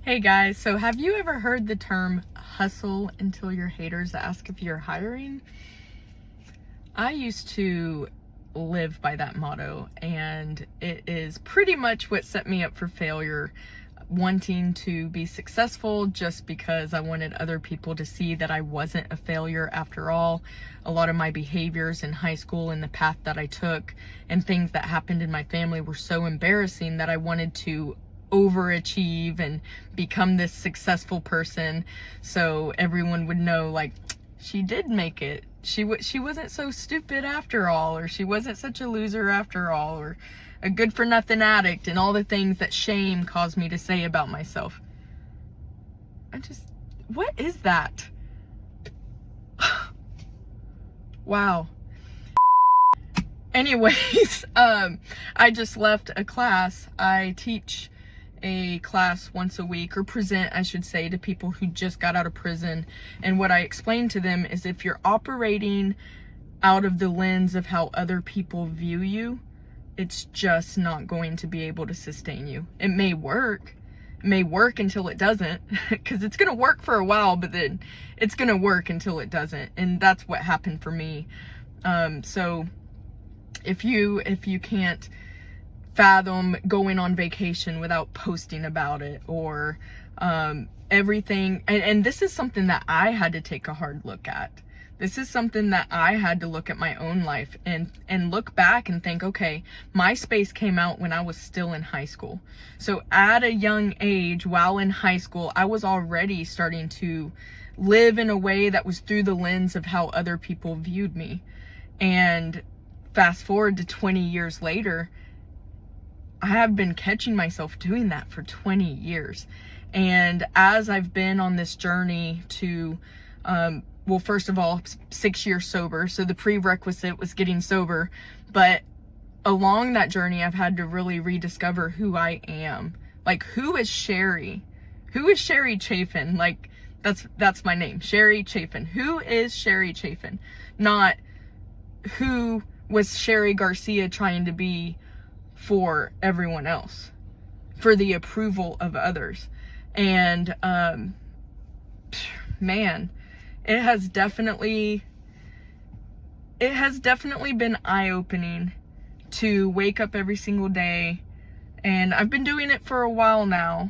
Hey guys, so have you ever heard the term hustle until your haters ask if you're hiring? I used to live by that motto, and it is pretty much what set me up for failure, wanting to be successful just because I wanted other people to see that I wasn't a failure after all. A lot of my behaviors in high school and the path that I took and things that happened in my family were so embarrassing that I wanted to overachieve and become this successful person so everyone would know, like, she did make it. She wasn't so stupid after all, or she wasn't such a loser after all, or a good for nothing addict, and all the things that shame caused me to say about myself. What is that? Wow. Anyways, I just left a class. I teach a class once a week, or present, I should say, to people who just got out of prison. And what I explain to them is, if you're operating out of the lens of how other people view you, it's just not going to be able to sustain you. It may work until it doesn't, because it's going to work for a while, but then it's going to work until it doesn't. And that's what happened for me. So if you can't fathom going on vacation without posting about it, or everything, and this is something that I had to take a hard look at. This is something that I had to look at my own life and look back and think, okay, MySpace came out when I was still in high school. So at a young age, while in high school, I was already starting to live in a way that was through the lens of how other people viewed me. And fast forward to 20 years later, I have been catching myself doing that for 20 years. And as I've been on this journey to, well, first of all, 6 years sober. So the prerequisite was getting sober. But along that journey, I've had to really rediscover who I am. Like, who is Cheri? Who is Cheri Chafin? Like, that's my name, Cheri Chafin. Who is Cheri Chafin? Not who was Cheri Garcia trying to be for everyone else, for the approval of others. And man, it has definitely been eye-opening to wake up every single day. And I've been doing it for a while now,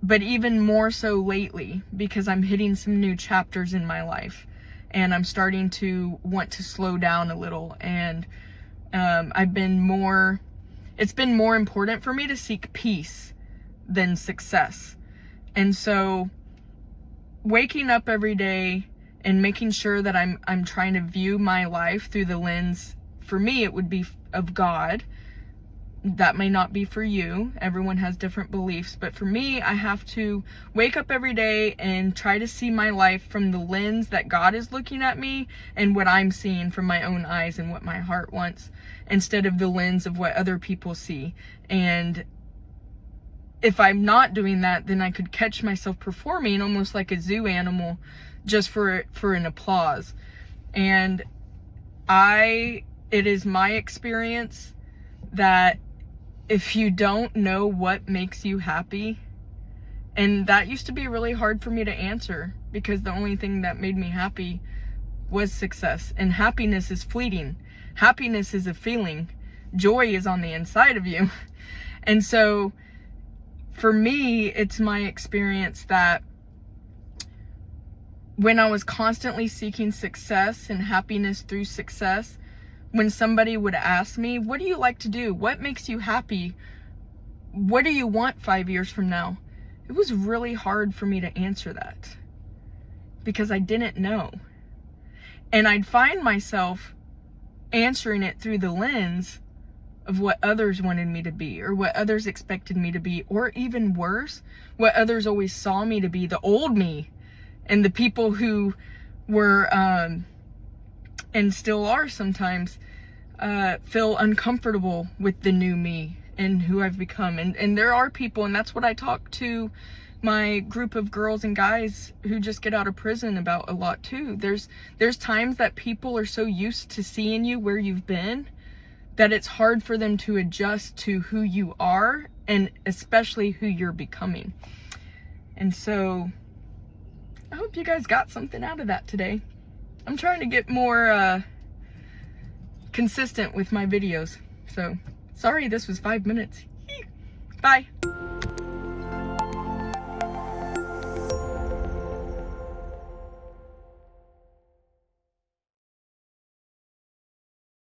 but even more so lately, because I'm hitting some new chapters in my life, and I'm starting to want to slow down a little. And it's been more important for me to seek peace than success. And so waking up every day and making sure that I'm trying to view my life through the lens, for me, it would be of God. That may not be for you. Everyone has different beliefs. But for me, I have to wake up every day and try to see my life from the lens that God is looking at me, and what I'm seeing from my own eyes and what my heart wants, instead of the lens of what other people see. And if I'm not doing that, then I could catch myself performing almost like a zoo animal just for an applause. And it is my experience that if you don't know what makes you happy, and that used to be really hard for me to answer, because the only thing that made me happy was success. And happiness is fleeting. Happiness is a feeling. Joy is on the inside of you. And so for me, it's my experience that when I was constantly seeking success and happiness through success, when somebody would ask me, what do you like to do? What makes you happy? What do you want 5 years from now? It was really hard for me to answer that, because I didn't know. And I'd find myself answering it through the lens of what others wanted me to be, or what others expected me to be, or even worse, what others always saw me to be, the old me, and the people who were, and still are sometimes, feel uncomfortable with the new me and who I've become. And there are people, and that's what I talk to my group of girls and guys who just get out of prison about a lot too. There's times that people are so used to seeing you where you've been that it's hard for them to adjust to who you are, and especially who you're becoming. And so I hope you guys got something out of that today. I'm trying to get more consistent with my videos. So sorry this was 5 minutes. Bye.